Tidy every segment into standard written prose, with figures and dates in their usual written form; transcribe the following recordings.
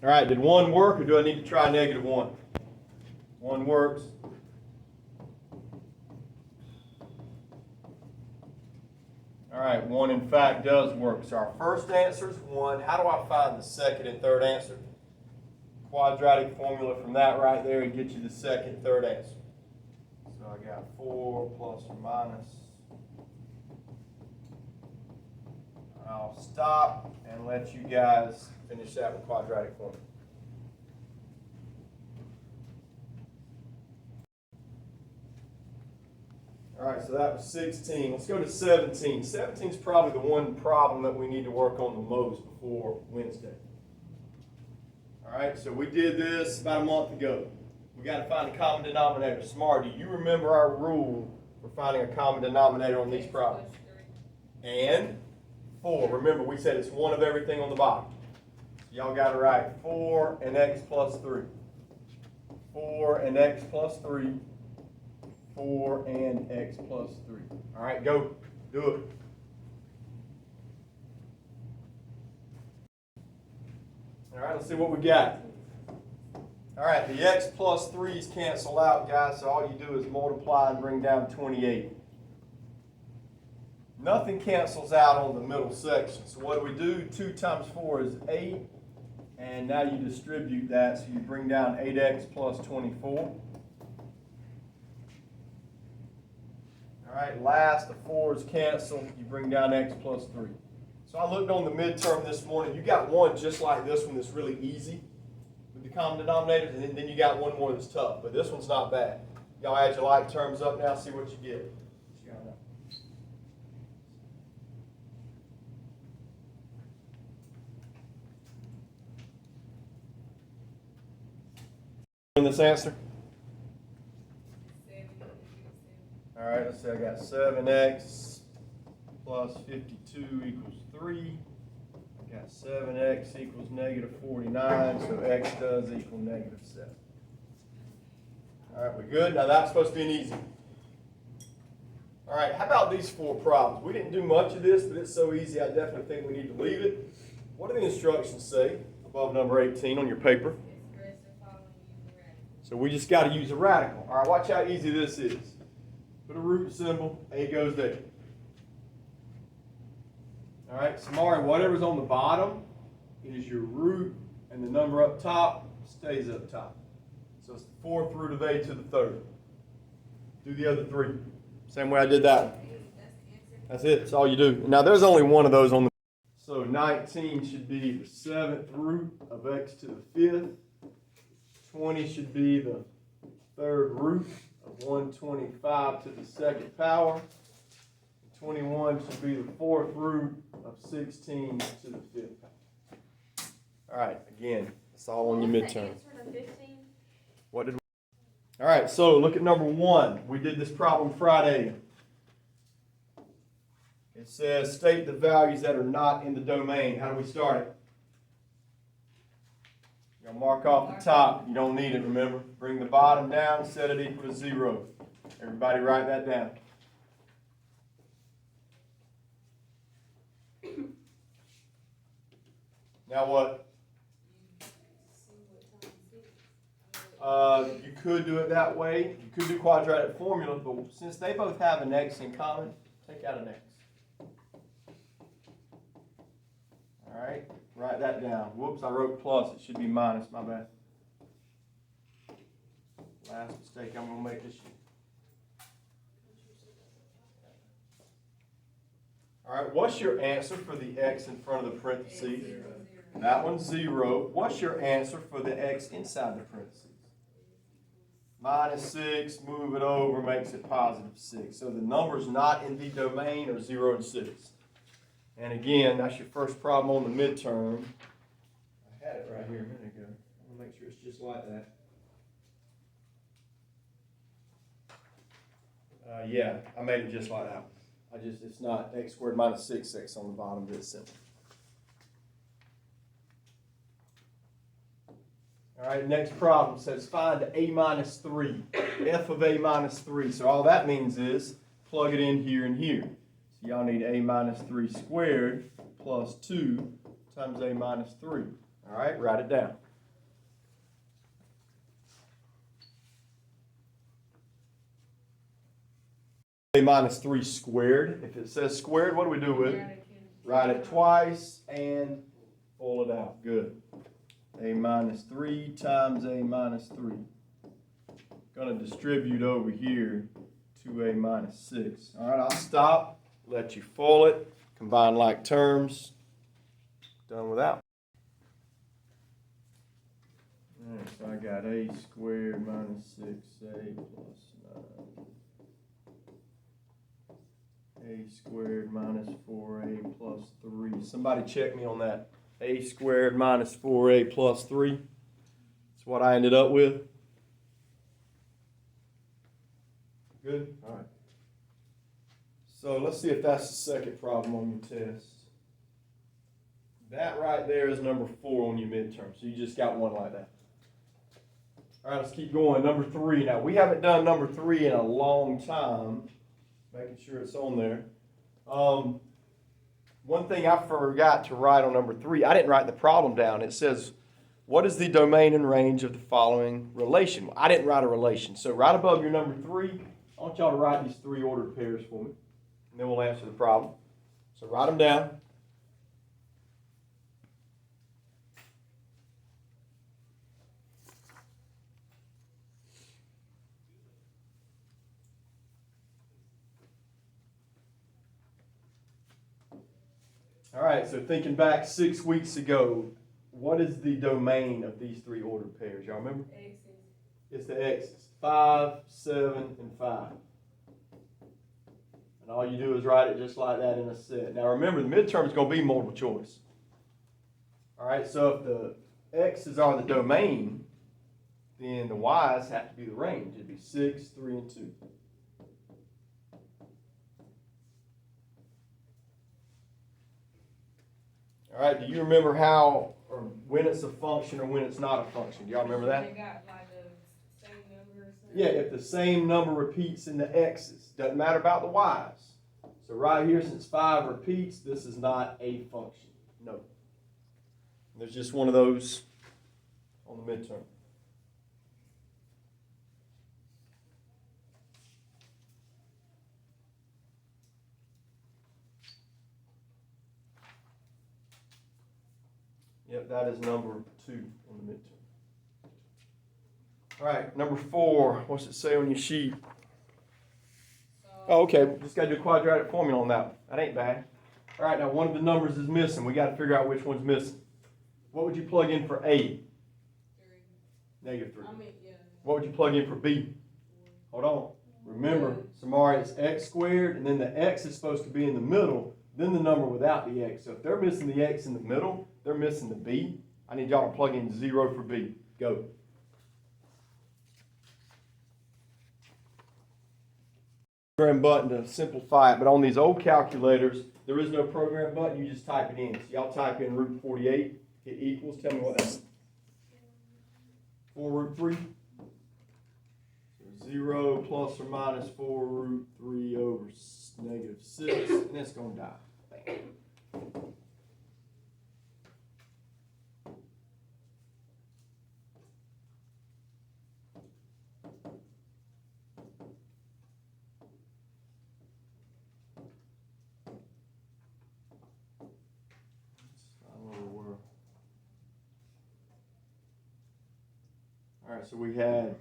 All right, did 1 work or do I need to try -1? 1 works. All right, 1 in fact does work. So our first answer is 1. How do I find the second and third answer? Quadratic formula from that right there and get you the second, third answer. So I got 4 plus or minus. I'll stop and let you guys finish that with quadratic formula. All right, so that was 16. Let's go to 17. 17 is probably the one problem that we need to work on the most before Wednesday. All right, so we did this about a month ago. We got to find a common denominator. Smart, do you remember our rule for finding a common denominator on these problems? And 4. Remember, we said it's 1 of everything on the bottom. So y'all got it right. 4 and x plus 3. 4 and x plus 3. 4 and x plus 3. All right, go. Do it. All right, let's see what we got. All right, the x plus 3's cancel out, guys, so all you do is multiply and bring down 28. Nothing cancels out on the middle section. So what do? 2 times 4 is 8. And now you distribute that, so you bring down 8x plus 24. All right, last, the 4's cancel. You bring down x plus 3. So I looked on the midterm this morning. You got one just like this one that's really easy with the common denominators, and then you got one more that's tough. But this one's not bad. Y'all add your like terms up now, see what you get. In this answer? All right, let's see, I got 7x plus 52 equals 3. I got 7x equals -49, so x does equal -7. All right, we good? Now that's supposed to be an easy one. All right, how about these 4 problems? We didn't do much of this, but it's so easy, I definitely think we need to leave it. What do the instructions say above number 18 on your paper? So we just got to use a radical. All right, watch how easy this is. Put a root symbol, A goes there. All right, Samari, whatever's on the bottom is your root, and the number up top stays up top. So it's the 4th root of A to the 3rd. Do the other 3. Same way I did that one. That's it, that's all you do. Now there's only one of those on the. So 19 should be the 7th root of x to the 5th. 20 should be the 3rd root of 125 to the 2nd power. 21 should be the 4th root of 16 to the 5th power. All right, again, it's all on your midterm. What did we? All right, so look at number 1. We did this problem Friday. It says state the values that are not in the domain. How do we start it? Mark off the top. You don't need it, remember. Bring the bottom down, set it equal to 0. Everybody write that down. Now what? You could do it that way. You could do quadratic formula, but since they both have an x in common, take out an x. All right. Write that down. Whoops, I wrote plus. It should be minus. My bad. Last mistake I'm going to make this year. All right, what's your answer for the x in front of the parentheses? That one's 0. What's your answer for the x inside the parentheses? -6, move it over, makes it +6. So the numbers not in the domain are 0 and 6. And again, that's your first problem on the midterm. I had it right here a minute ago. I want to make sure it's just like that. Yeah, I made it just like that. It's not x squared minus 6x on the bottom, but it's simple. All right, next problem says find a minus 3, f of a minus 3. So all that means is plug it in here and here. So y'all need a minus 3 squared plus 2 times a minus 3. All right, write it down. A minus 3 squared. If it says squared, what do we do with it? Write it twice and pull it out. Good. A minus 3 times A minus 3. Going to distribute over here to A minus 6. All right, I'll stop, let you full it, combine like terms. Done without. All right, so I got A squared minus 6A plus 9. A squared minus 4A plus 3. Somebody check me on that. A squared minus 4A plus 3. That's what I ended up with. Good? All right. So let's see if that's the second problem on your test. That right there is number 4 on your midterm. So you just got one like that. All right, let's keep going. Number 3. Now, we haven't done number 3 in a long time. Making sure it's on there. One thing I forgot to write on number 3, I didn't write the problem down. It says, what is the domain and range of the following relation? Well, I didn't write a relation. So right above your number 3, I want y'all to write these 3 ordered pairs for me. And then we'll answer the problem. So write them down. All right, so thinking back 6 weeks ago, what is the domain of these 3 ordered pairs? Y'all remember? X's. It's the X's. 5, 7, and 5. And all you do is write it just like that in a set. Now remember, the midterm is going to be multiple choice. All right, so if the X's are the domain, then the Y's have to be the range. It'd be 6, 3, and 2. All right, do you remember how or when it's a function or when it's not a function? Do y'all remember that? They got like the same number or something. Yeah, if the same number repeats in the X's. Doesn't matter about the Y's. So right here, since 5 repeats, this is not a function. No. There's just one of those on the midterm. Yep, that is number 2 on the midterm. All right, number 4. What's it say on your sheet? Oh, okay. Just got to do a quadratic formula on that one. That ain't bad. All right, now one of the numbers is missing. We got to figure out which one's missing. What would you plug in for A? 3. Negative 3. Yeah. What would you plug in for B? Hold on. Remember, Samari, it's x squared, and then the x is supposed to be in the middle, then the number without the x. So if they're missing the x in the middle, they're missing the B. I need y'all to plug in 0 for B. Go. Program button to simplify it, but on these old calculators, there is no program button. You just type it in. So y'all type in root 48, hit equals. Tell me what that's. 4 root 3. So 0 plus or minus 4 root 3 over negative 6, and it's going to die. Bam. All right, so we had,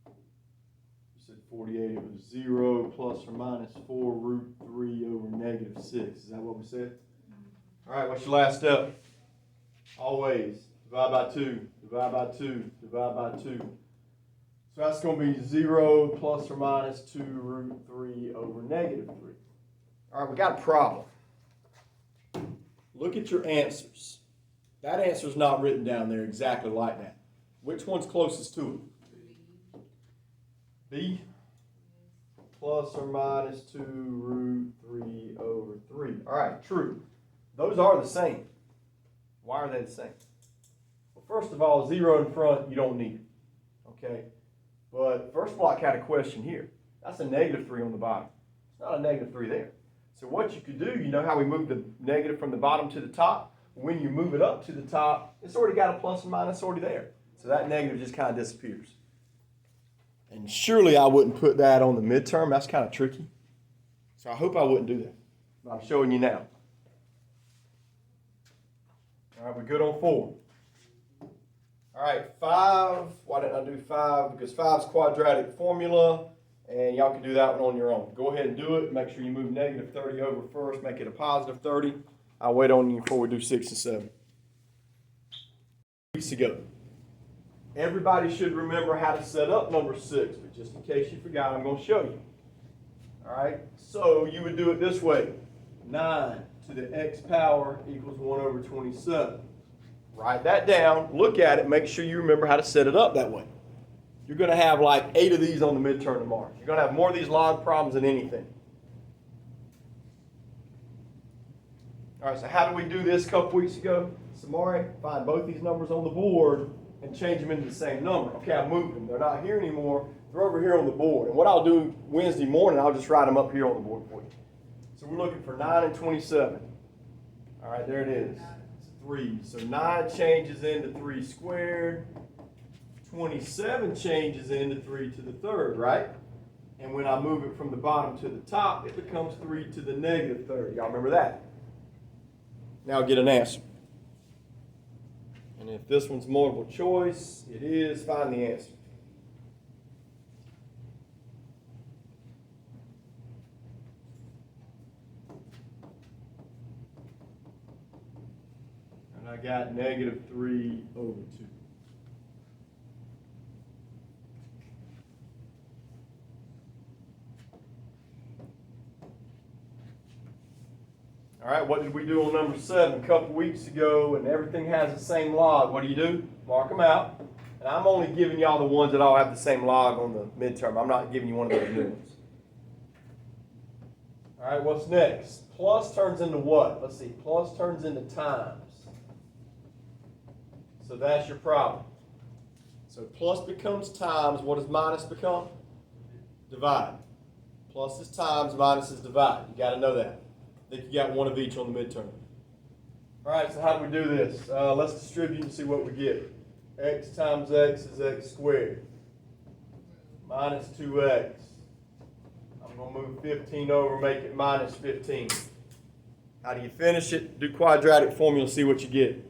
you said 48, it was 0 plus or minus 4 root 3 over negative 6. Is that what we said? All right, what's your last step? Always divide by 2, divide by 2, divide by 2. So that's going to be 0 plus or minus 2 root 3 over negative 3. All right, we got a problem. Look at your answers. That answer is not written down there exactly like that. Which one's closest to it? B plus or minus 2 root 3 over 3. All right, true. Those are the same. Why are they the same? Well, first of all, 0 in front, you don't need it. Okay? But first block had a question here. That's a negative 3 on the bottom. It's not a negative 3 there. So what you could do, you know how we move the negative from the bottom to the top? When you move it up to the top, it's already got a plus and minus already there. So that negative just kind of disappears. And surely I wouldn't put that on the midterm. That's kind of tricky. So I hope I wouldn't do that. But I'm showing you now. All right, we're good on 4. All right, 5. Why didn't I do 5? Because 5's quadratic formula, and y'all can do that one on your own. Go ahead and do it. Make sure you move negative 30 over first. Make it a positive 30. I'll wait on you before we do 6 and 7. Weeks ago. Everybody should remember how to set up number 6, but just in case you forgot, I'm going to show you. All right, so you would do it this way. 9 to the x power equals 1 over 27. Write that down, look at it, make sure you remember how to set it up that way. You're going to have like 8 of these on the midterm tomorrow. You're going to have more of these log problems than anything. All right, so how did we do this a couple weeks ago? Samari, find both these numbers on the board and change them into the same number. Okay, I moved them. They're not here anymore. They're over here on the board. And what I'll do Wednesday morning, I'll just write them up here on the board for you. So we're looking for 9 and 27. All right, there it is. It's 3. So 9 changes into 3 squared. 27 changes into 3 to the third, right? And when I move it from the bottom to the top, it becomes 3 to the negative third. Y'all remember that? Now get an answer. And if this one's multiple choice, it is, find the answer. And I got negative 3 over 2. All right, what did we do on number 7 a couple weeks ago? And everything has the same log. What do? Mark them out. And I'm only giving y'all the ones that all have the same log on the midterm. I'm not giving you one of those new ones. All right, what's next? Plus turns into what? Let's see. Plus turns into times. So that's your problem. So plus becomes times. What does minus become? Divide. Plus is times, minus is divide. You got to know that. I think you got one of each on the midterm. All right, so how do we do this? Let's distribute and see what we get. X times x is x squared. Minus 2x. I'm going to move 15 over, make it minus 15. How do you finish it? Do quadratic formula, see what you get.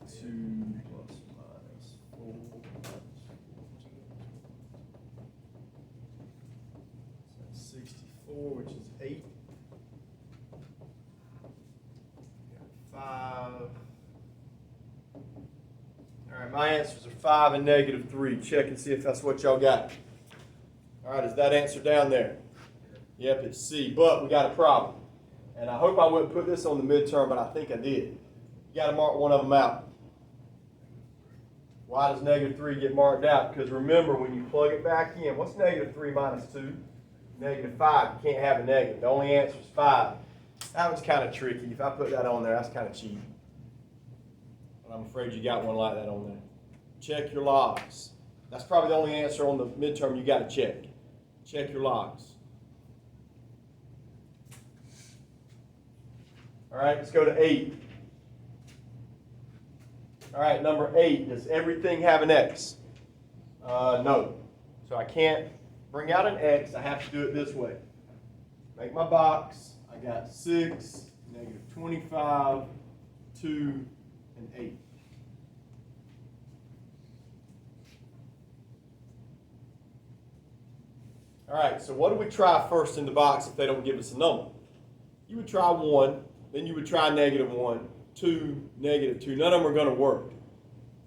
So 2 plus minus 4 minus 64, which is 8. 5. All right, my answers are 5 and negative 3. Check and see if that's what y'all got. All right, is that answer down there? Yep, it's C, but we got a problem. And I hope I wouldn't put this on the midterm, but I think I did. You got to mark one of them out. Why does negative 3 get marked out? Because remember, when you plug it back in, what's negative 3 minus 2? Negative 5. You can't have a negative. The only answer is 5. That one's kind of tricky. If I put that on there, that's kind of cheap. But I'm afraid you got one like that on there. Check your logs. That's probably the only answer on the midterm you got to check. Check your logs. All right, let's go to 8. All right, number 8. Does everything have an X? No. So I can't bring out an X. I have to do it this way. Make my box. I got 6, negative 25, 2, and 8. All right, so what do we try first in the box if they don't give us a number? You would try 1, then you would try negative 1, 2, negative 2. None of them are going to work.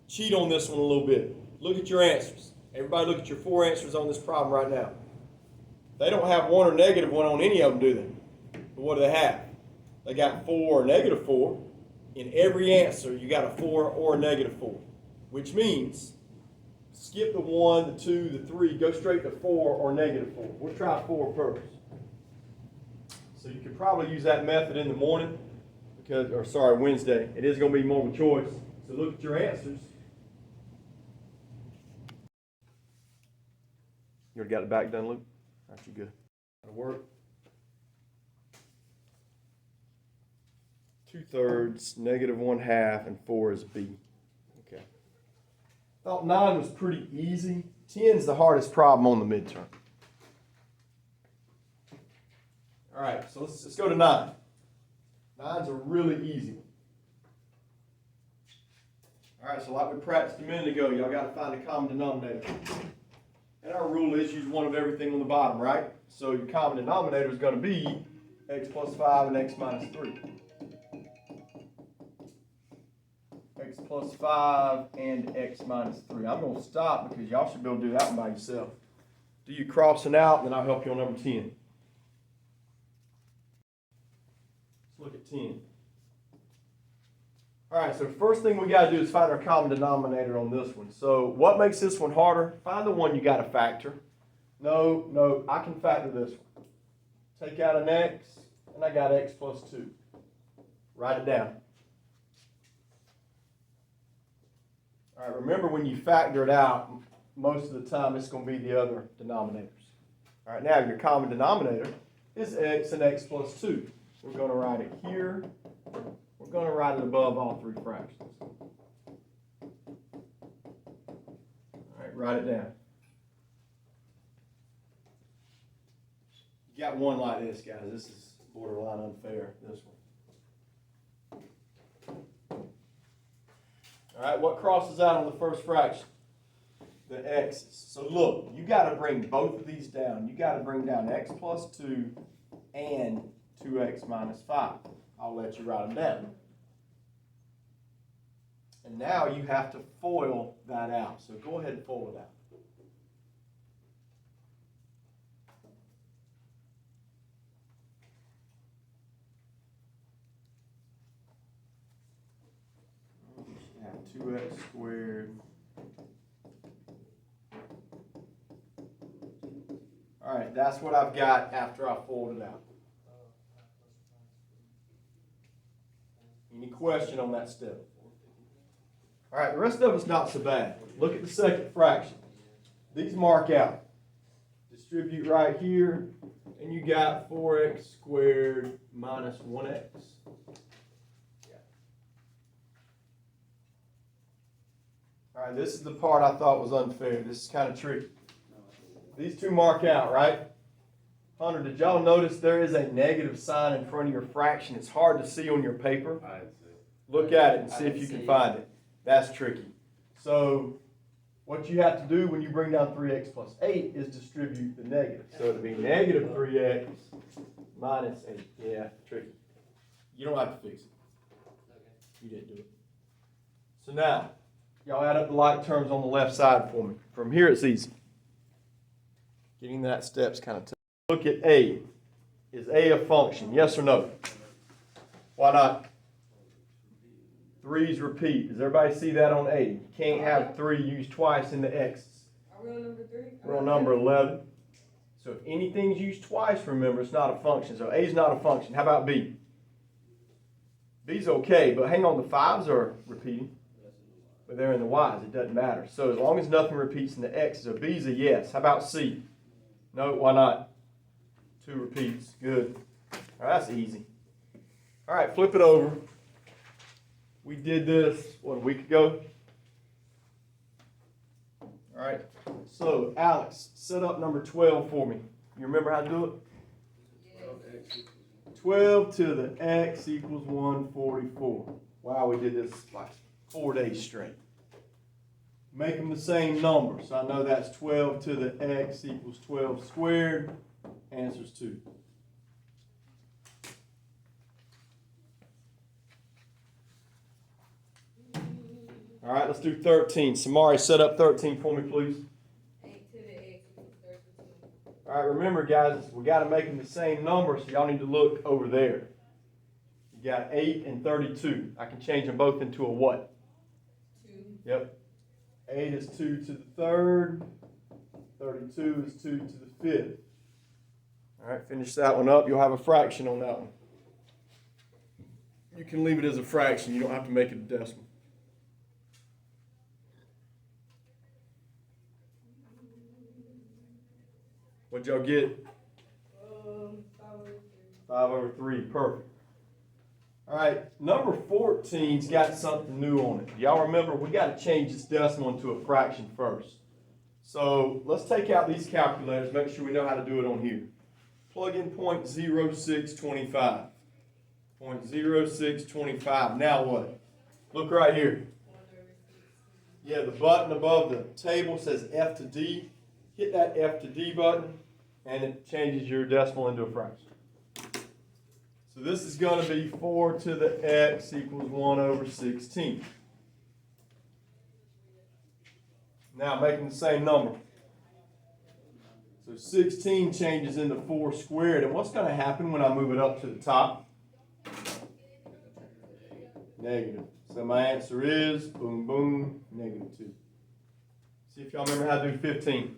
Cheat on this one a little bit. Look at your answers. Everybody look at your 4 answers on this problem right now. They don't have 1 or negative 1 on any of them, do they? But what do they have? They got 4 or negative 4. In every answer, you got a 4 or a negative 4, which means skip the 1, the 2, the 3, go straight to 4 or negative 4. We'll try 4 first. So you could probably use that method in the morning, Wednesday. It is going to be multiple choice. So look at your answers. You already got it back done, Luke? Aren't you good? That'll work. 2/3, -1/2, and 4 is B. Okay. Thought 9 was pretty easy. 10 is the hardest problem on the midterm. All right, so let's go to 9. 9's a really easy one. All right, so like we practiced a minute ago, y'all got to find a common denominator. And our rule is use one of everything on the bottom, right? So your common denominator is going to be x plus 5 and x minus 3. X plus 5 and x minus 3. I'm going to stop because y'all should be able to do that one by yourself. Do your crossing out, and then I'll help you on number 10. Let's look at 10. All right, so the first thing we got to do is find our common denominator on this one. So what makes this one harder? Find the one you got to factor. No, I can factor this one. Take out an x, and I got x plus 2. Write it down. All right, remember when you factor it out, most of the time it's going to be the other denominators. All right, now your common denominator is x and x plus 2. We're going to write it here. We're going to write it above all three fractions. All right, write it down. You got one like this, guys. This is borderline unfair, this one. All right, what crosses out on the first fraction? The x's. So look, you got to bring both of these down. You got to bring down x plus 2 and 2x minus 5. I'll let you write them down. And now you have to FOIL that out. So go ahead and FOIL it out. You have 2x squared. All right, that's what I've got after I fold it out. Any question on that step? All right, the rest of it's not so bad. Look at the second fraction. These mark out. Distribute right here, and you got 4x squared minus 1x. All right, this is the part I thought was unfair. This is kind of tricky. These two mark out, right? Hunter, did y'all notice there is a negative sign in front of your fraction? It's hard to see on your paper. Look at it and see if you can find it. That's tricky. So what you have to do when you bring down 3x plus 8 is distribute the negative. So it'll be negative 3x minus 8. Yeah, tricky. You don't have to fix it. You didn't do it. So now, y'all add up the like terms on the left side for me. From here it's easy. Getting that step's kind of tough. Look at A. Is A a function? Yes or no? Why not? 3's repeat. Does everybody see that on A? You can't have 3 used twice in the X's. Are we on number 3? We're on number 11. So if anything's used twice, remember, it's not a function. So A's not a function. How about B? B's okay, but hang on, the 5's are repeating. But they're in the Y's. It doesn't matter. So as long as nothing repeats in the X's, so B's a yes. How about C? No, why not? 2 repeats. Good. All right, that's easy. All right, flip it over. We did this, what, a week ago? All right, so Alex, set up number 12 for me. You remember how to do it? Yes. 12 to the x equals 144. Wow, we did this like 4 days straight. Make them the same number. So I know that's 12 to the x equals 12 squared. Answer's 2. All right, let's do 13. Samari, set up 13 for me, please. 8 to the x equals 32. All right, remember, guys, we got to make them the same number, so y'all need to look over there. You got 8 and 32. I can change them both into a what? 2. Yep. 8 is 2 to the third. 32 is 2 to the fifth. All right, finish that one up. You'll have a fraction on that one. You can leave it as a fraction. You don't have to make it a decimal. What'd y'all get? 5 over 3. 5 over 3. Perfect. All right, number 14's got something new on it. Y'all remember, we got to change this decimal into a fraction first. So let's take out these calculators, make sure we know how to do it on here. Plug in 0.0625. 0.0625. Now what? Look right here. Yeah, the button above the table says F to D. Hit that F to D button, and it changes your decimal into a fraction. So this is going to be 4 to the x equals 1 over 16. Now making the same number. So 16 changes into 4 squared. And what's going to happen when I move it up to the top? Negative. So my answer is, boom, boom, -2. See if y'all remember how to do 15.